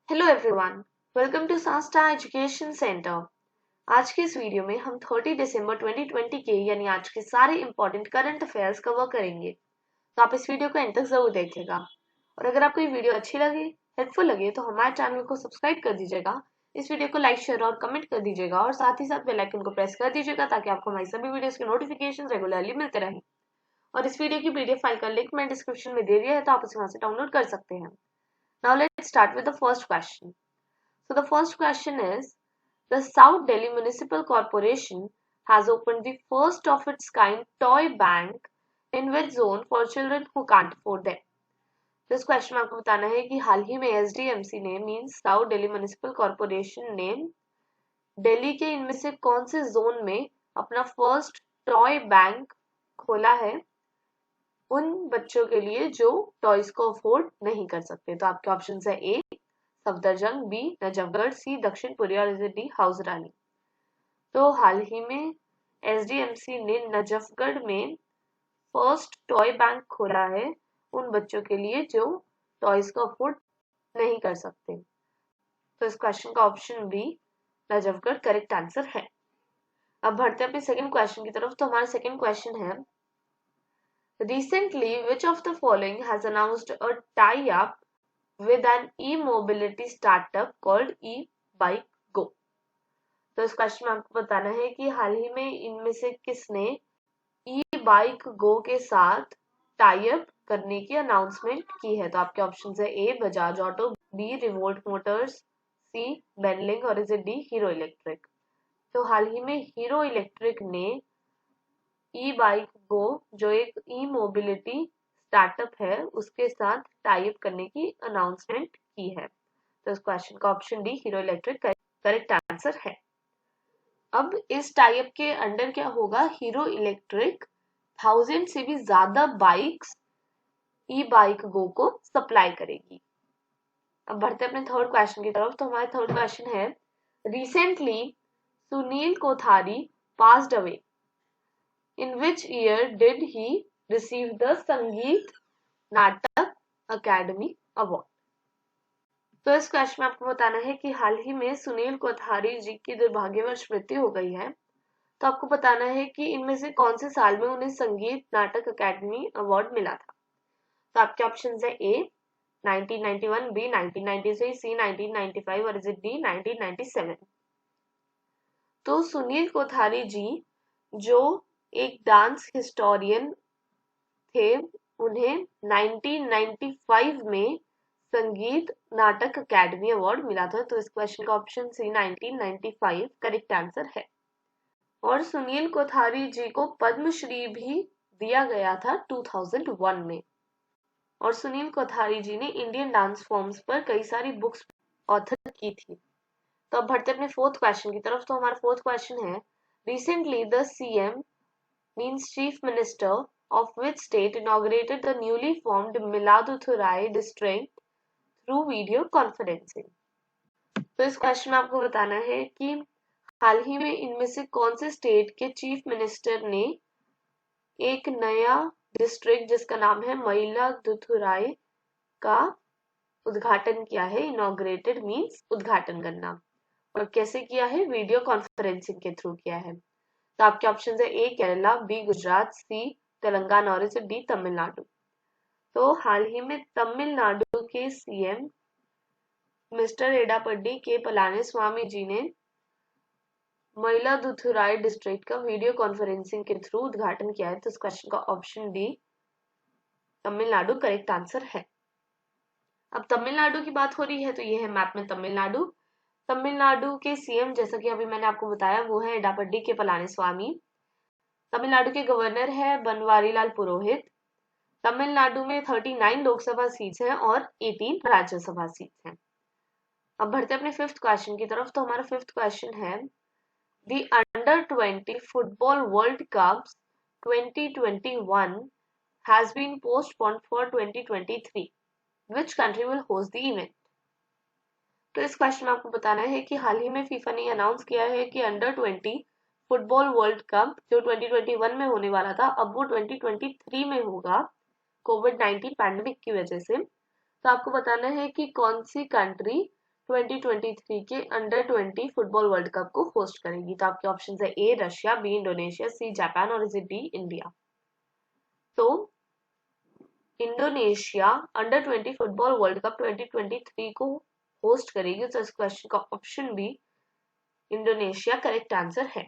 Hello everyone, welcome to संस्था education centre. आज के इस वीडियो में हम 30 दिसंबर 2020 के यानी आज के सारे इंपॉर्टेंट करंट अफेयर्स कवर करेंगे। तो आप इस वीडियो को एंड तक जरूर देखिएगा और अगर आपको ये वीडियो अच्छी लगे, हेल्पफुल लगे तो हमारे चैनल को सब्सक्राइब कर दीजिएगा, इस वीडियो को लाइक शेयर और कमेंट कर दीजिएगा और साथ ही साथ बेल आइकन को प्रेस कर दीजिएगा ताकि आपको हमारी सभी वीडियोस के नोटिफिकेशन रेगुलरली मिलते रहें। और इस वीडियो की पीडीएफ फाइल का लिंक मैं डिस्क्रिप्शन में दे दिया है, तो आप उसे वहां से डाउनलोड कर सकते हैं। Now let's start with the first question. So the first question is, the South Delhi Municipal Corporation has opened the first of its kind toy bank in which zone for children who can't afford them. तो इस question में आपको बताना है कि हाल ही में SDMC ने means south Delhi municipal corporation ने दिल्ली के इनमें से कौन से जोन में अपना फर्स्ट टॉय बैंक खोला है उन बच्चों के लिए जो टॉयज को अफोर्ड नहीं कर सकते। तो आपके ऑप्शन है ए सफदरजंग, बी नजफगढ़, सी दक्षिणपुरी और डी हाउसरानी। तो हाल ही में एसडीएमसी ने नजफगढ़ में फर्स्ट टॉय बैंक खोला है उन बच्चों के लिए जो टॉयज को अफोर्ड नहीं कर सकते। तो इस क्वेश्चन का option B Najafgarh correct answer है। अब बढ़ते हैं अपने सेकंड क्वेश्चन की तरफ। तो हमारा सेकंड क्वेश्चन है, recently which of the following has announced a tie up with an e-mobility startup called e-bike go। तो इस क्वेश्चन में आपको बताना है कि हाल ही में इनमें से किसने e-bike go के साथ टाई अप करने की अनाउंसमेंट की है। तो आपके ऑप्शन है A Bajaj auto, B Revolt Motors, C Benling और डी हीरो इलेक्ट्रिक। तो हाल ही में हीरो इलेक्ट्रिक ने e-bike go जो एक ई-मोबिलिटी स्टार्टअप है उसके साथ टाई अप करने की अनाउंसमेंट की है। तो इस क्वेश्चन का option D hero electric correct answer है। अब इस टाई अप के अंडर क्या होगा, हीरो इलेक्ट्रिक 1000 से भी ज्यादा बाइक्स ई बाइक गो को सप्लाई करेगी। अब बढ़ते अपने थर्ड क्वेश्चन की तरफ। तो हमारा थर्ड क्वेश्चन है, recently Sunil Kothari passed away, in which year did he receive the संगीत नाटक अकेडमी अवार्ड। तो इस क्वेश्चन में आपको बताना है कि हाल ही में सुनील कोठारी जी की दुर्भाग्यवश मृत्यु हो गई है। तो आपको बताना है कि इनमें से कौन से साल में उन्हें संगीत नाटक अकेडमी अवार्ड मिला था। तो आपके ऑप्शन है ए 1991, बी 1993, सी 1995 और डी 1997। तो सुनील कोठारी जी जो एक डांस हिस्टोरियन थे, उन्हें 1995 में संगीत नाटक अकेडमी अवार्ड मिला था। तो इस क्वेश्चन का ऑप्शन सी 1995 करेक्ट आंसर है। और सुनील कोठारी जी को पद्मश्री भी दिया गया था 2001 में। और सुनील कोठारी जी ने इंडियन डांस फॉर्म्स पर कई सारी बुक्स ऑथर की थी। तो अब बढ़ते अपने फोर्थ क्वेश्चन की तरफ। तो हमारा फोर्थ क्वेश्चन है, recently the CM means chief minister of which state inaugurated the newly formed Miladuthurai district through video conferencing। तो इस क्वेश्चन में आपको बताना है कि हाल ही में इनमें से कौन से स्टेट के चीफ मिनिस्टर ने एक नया डिस्ट्रिक्ट जिसका नाम है मयिलादुथुराई का उद्घाटन किया है। इनॉग्रेटेड मीन्स उद्घाटन करना, और कैसे किया है, वीडियो कॉन्फ्रेंसिंग के थ्रू किया है। तो आपके ऑप्शन है ए केरला, बी गुजरात, सी तेलंगाना और डी तमिलनाडु। तो हाल ही में तमिलनाडु के सीएम मिस्टर एडापड्डी के पलानीस्वामी जी ने मयिलादुथुराई डिस्ट्रिक्ट का वीडियो कॉन्फ्रेंसिंग के थ्रू उद्घाटन किया है। तो इस क्वेश्चन का option D Tamil Nadu correct answer है। अब तमिलनाडु की बात हो रही है तो ये है मैप में तमिलनाडु। तमिलनाडु के सीएम जैसा कि अभी मैंने आपको बताया वो है एडापड्डी के पलानीस्वामी। तमिलनाडु के गवर्नर है बनवारीलाल पुरोहित। तमिलनाडु में 39 लोकसभा सीट्स हैं और 18 राज्यसभा सीट्स हैं। अब बढ़ते अपने फिफ्थ क्वेश्चन की तरफ। तो हमारा फिफ्थ क्वेश्चन है, the under 20 football world cup 2021 has been postponed for 2023. Which country will host the event? तो इस क्वेश्चन में आपको बताना है कि हाल ही में फीफा ने अनाउंस किया है कि अंडर 20 फुटबॉल वर्ल्ड कप जो 2021 में होने वाला था अब वो 2023 में होगा कोविड-19 पैंडेमिक की वजह से। तो आपको बताना है कि कौन सी कंट्री 2023 के अंडर 20 फुटबॉल वर्ल्ड कप को होस्ट करेगी? तो आपके ऑप्शन है A Russia, B Indonesia, C Japan और इज डी इंडिया। तो Indonesia under 20 football world cup 2023 को होस्ट करेगी, तो इस क्वेश्चन का option B Indonesia correct answer है।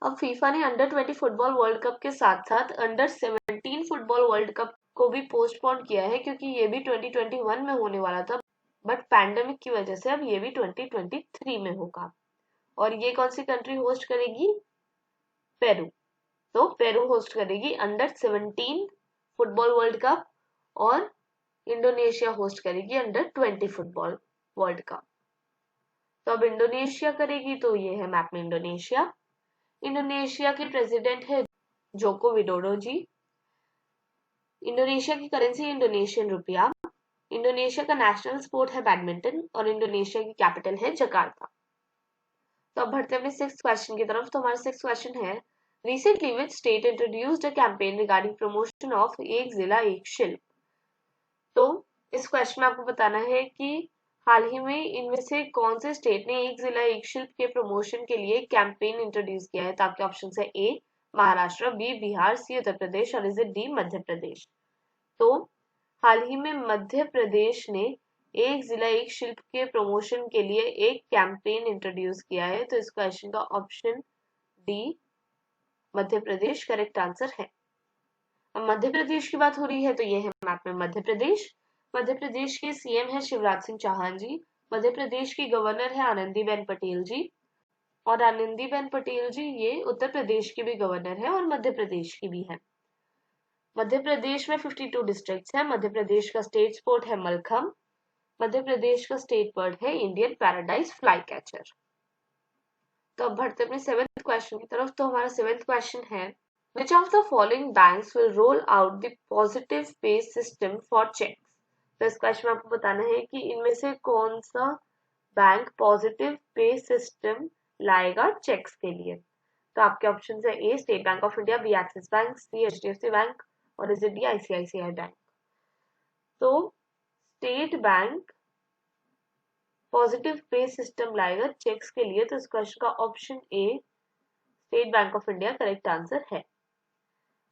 अब फीफा ने अंडर 20 फुटबॉल वर्ल्ड कप के साथ साथ अंडर 17 फुटबॉल वर्ल्ड कप को भी पोस्टपोन किया है, क्योंकि ये भी 2021 में होने वाला था, बट पैंडेमिक की वजह से अब ये भी 2023 में होगा। और ये कौन सी कंट्री होस्ट करेगी? पेरू। तो पेरू होस्ट करेगी अंडर 17 फुटबॉल वर्ल्ड कप और इंडोनेशिया होस्ट करेगी अंडर 20 फुटबॉल वर्ल्ड कप। तो अब इंडोनेशिया करेगी, तो ये है मैप में इंडोनेशिया। इंडोनेशिया के प्रेसिडेंट है जोको विडोडो जी। इंडोनेशिया की करेंसी इंडोनेशियन रुपया। इंडोनेशिया का नेशनल स्पोर्ट है बैडमिंटन और इंडोनेशिया की कैपिटल है जकार्ता। तो अब बढ़ते हैं अपने 6th क्वेश्चन की तरफ। तो हमारा 6th क्वेश्चन है, recently which state introduced a campaign regarding promotion of एक जिला एक शिल्प? तो इस क्वेश्चन में आपको बताना है कि हाल ही में इनमें से कौन से स्टेट ने एक जिला एक शिल्प के प्रमोशन के लिए कैंपेन इंट्रोड्यूस किया है? तो आपके ऑप्शन है ए महाराष्ट्र, बी बिहार, सी उत्तर प्रदेश और इज डी मध्य प्रदेश। तो हाल ही में मध्य प्रदेश ने एक जिला एक शिल्प के प्रमोशन के लिए एक कैंपेन इंट्रोड्यूस किया है, तो इस क्वेश्चन का option D Madhya Pradesh correct answer है। अब मध्य प्रदेश की बात हो रही है, तो ये है मैप में मध्य प्रदेश। मध्य प्रदेश के सीएम है शिवराज सिंह चौहान जी। मध्य प्रदेश की गवर्नर है आनंदीबेन पटेल जी। और आनंदीबेन पटेल जी ये उत्तर प्रदेश की भी गवर्नर है और मध्य प्रदेश की भी है। मध्य प्रदेश में 52 डिस्ट्रिक्ट्स हैं। मध्य प्रदेश का स्टेट स्पोर्ट है मलखम। मध्य प्रदेश का स्टेट बर्ड है इंडियन पैराडाइज फ्लाई कैचर। तो अब बढ़ते अपने 7th क्वेश्चन की तरफ। तो हमारा 7th क्वेश्चन है, which of the following banks will roll out the positive pay system for checks? तो इस क्वेश्चन में आपको बताना है कि इनमें से कौन सा बैंक पॉजिटिव पे सिस्टम लाएगा चेक्स के लिए? तो आपके ऑप्शन है A State Bank of India, B Axis Bank, C HDFC Bank और इज डी आईसीआईसीआई बैंक। तो State Bank positive pay system लाएगा चेक्स के लिए, तो इस क्वेश्चन का option A State Bank of India correct answer है।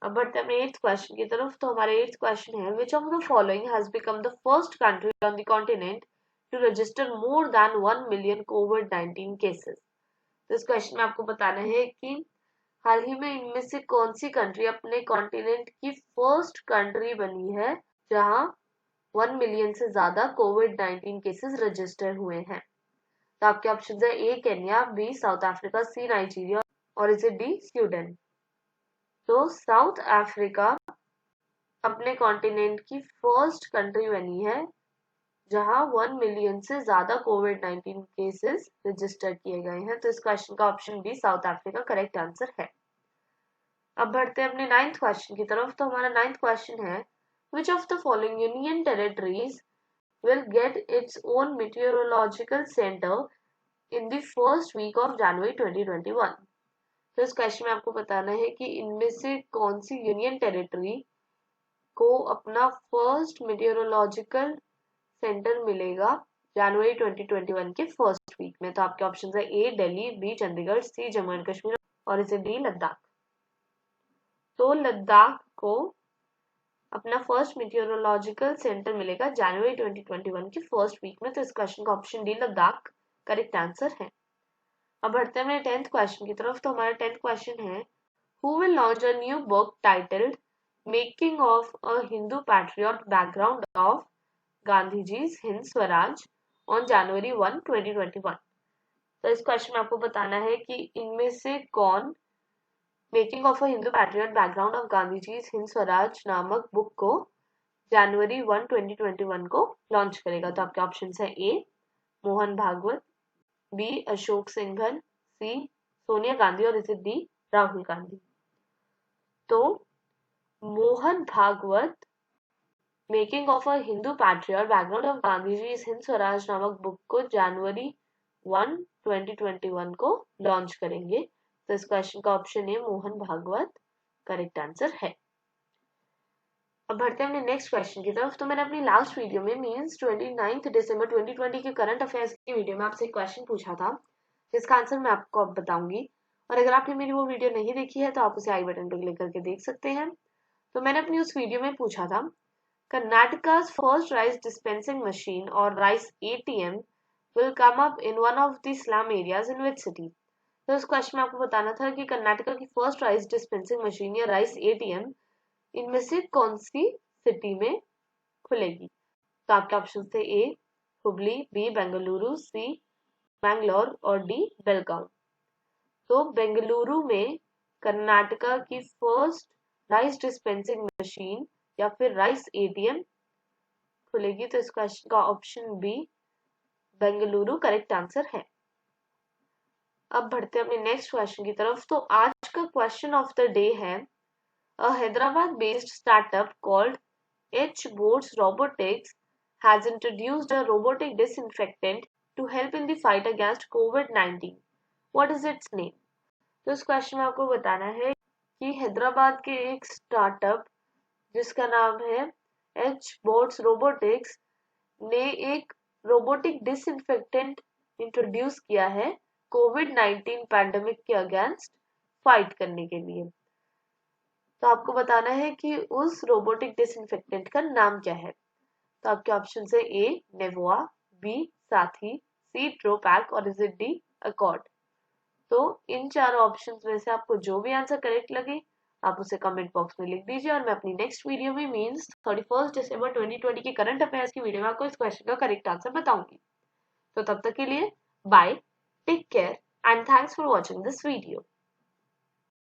अब बढ़ते हैं अपने 8th क्वेश्चन की तरफ। तो हमारे 8th क्वेश्चन है, which of the following has become the first country on the continent to register more than 1 million COVID-19 cases? तो इस क्वेश्चन में आपको बताना है कि हाल ही में इनमें से कौन सी कंट्री अपने कॉन्टिनेंट की फर्स्ट कंट्री बनी है जहां 1 मिलियन से ज्यादा COVID-19 केसेस रजिस्टर हुए हैं? तो आपके ऑप्शन है ए केन्या, बी साउथ अफ्रीका, सी नाइजीरिया और इज डी स्वीडन। तो साउथ अफ्रीका अपने कॉन्टिनेंट की फर्स्ट कंट्री बनी है जहां 1 मिलियन से ज्यादा कोविड-19 केसेस रजिस्टर किए गए हैं, तो इस क्वेश्चन का option B South Africa correct answer है। अब बढ़ते हैं अपने 9th क्वेश्चन की तरफ। तो हमारा 9th क्वेश्चन है, which of the following union territories will get its own meteorological center in the first week of January 2021? तो इस क्वेश्चन में आपको बताना है कि इनमें से कौन सी यूनियन टेरिटरी को अपना फर्स्ट मीटियोरोलॉजिकल सेंटर मिलेगा जनवरी 2021 के फर्स्ट वीक में? तो आपके ऑप्शन है A Delhi, B Chandigarh, C Jammu and Kashmir और इसे डी लद्दाख। तो लद्दाख को अपना फर्स्ट मीटियोरोलॉजिकल सेंटर मिलेगा जनवरी 2021 के फर्स्ट वीक में, तो इस क्वेश्चन का option D Ladakh correct answer है। अब बढ़ते हैं मेरे 10th क्वेश्चन की तरफ। तो हमारा 10th क्वेश्चन है, who will launch a new book titled Making of a Hindu Patriot Background of Gandhiji's Hind Swaraj on January 1, 2021? तो इस क्वेश्चन में आपको बताना है कि इनमें से कौन making of a Hindu patriot background of गांधीजी's हिंद स्वराज नामक बुक को जनवरी 1, 2021 को लॉन्च करेगा? तो आपके ऑप्शन है A Mohan Bhagwat, B Ashok Singhal, C Sonia Gandhi और इसे डी राहुल गांधी। तो Mohan Bhagwat making of a Hindu patriot background of Gandhiji Hind Swaraj नामक बुक को जनवरी 1, 2021 को लॉन्च करेंगे, तो इस क्वेश्चन का ऑप्शन है मोहन भागवत करेक्ट आंसर है। अब बढ़ते हैं अपने नेक्स्ट क्वेश्चन की तरफ। तो मैंने अपनी लास्ट वीडियो में मींस 29 दिसंबर 2020 के करंट अफेयर्स की वीडियो में आपसे एक क्वेश्चन पूछा था, जिसका आंसर मैं आपको अब बताऊंगी। और अगर आपने मेरी वो वीडियो नहीं देखी है तो आप उसे आई बटन पर क्लिक करके देख सकते हैं। तो मैंने अपनी उस वीडियो में पूछा था, Karnataka's first rice dispensing machine or rice ATM will come up in one of the slum areas in which city? तो इस क्वेश्चन में आपको बताना था कि कर्नाटका की फर्स्ट राइस डिस्पेंसिंग मशीन या राइस एटीएम इनमें से कौन सी सिटी में खुलेगी। तो आपके ऑप्शन थे ए हुबली, बी बेंगलुरु, सी मैंगलोर और डी बेलगांव। तो बेंगलुरु में कर्नाटका की फर्स्ट राइस डिस्पेंसिंग मशीन या फिर राइस एटीएम खुलेगी। तो इस क्वेश्चन का option B Bengaluru correct answer है। अब बढ़ते हैं अपने नेक्स्ट क्वेश्चन की तरफ। तो आज का क्वेश्चन ऑफ द डे है, a Hyderabad based startup called H Boats Robotics has introduced a robotic disinfectant to help in the fight against COVID-19. What is its name? तो इस क्वेश्चन में आपको बताना है कि हैदराबाद के एक स्टार्टअप जिसका नाम है H Boats Robotics ने एक रोबोटिक डिसइंफेक्टेंट इंट्रोड्यूस किया है कोविड-19 पैंडेमिक के अगेंस्ट फाइट करने के लिए। तो आपको बताना है कि उस रोबोटिक डिसइंफेक्टेंट का नाम क्या है। तो आपके ऑप्शन है ए नेवोआ, बी साथी, सी ट्रोपैक और इज इट डी अकॉर्ड। तो इन चारों ऑप्शंस में से आपको जो भी आंसर करेक्ट लगे आप उसे कमेंट बॉक्स में लिख दीजिए, और मैं अपनी नेक्स्ट वीडियो में मींस 31 दिसंबर 2020 की करंट अफेयर्स की वीडियो में आपको इस क्वेश्चन का करेक्ट आंसर बताऊंगी। तो तब तक के लिए bye, take care and thanks for watching this video.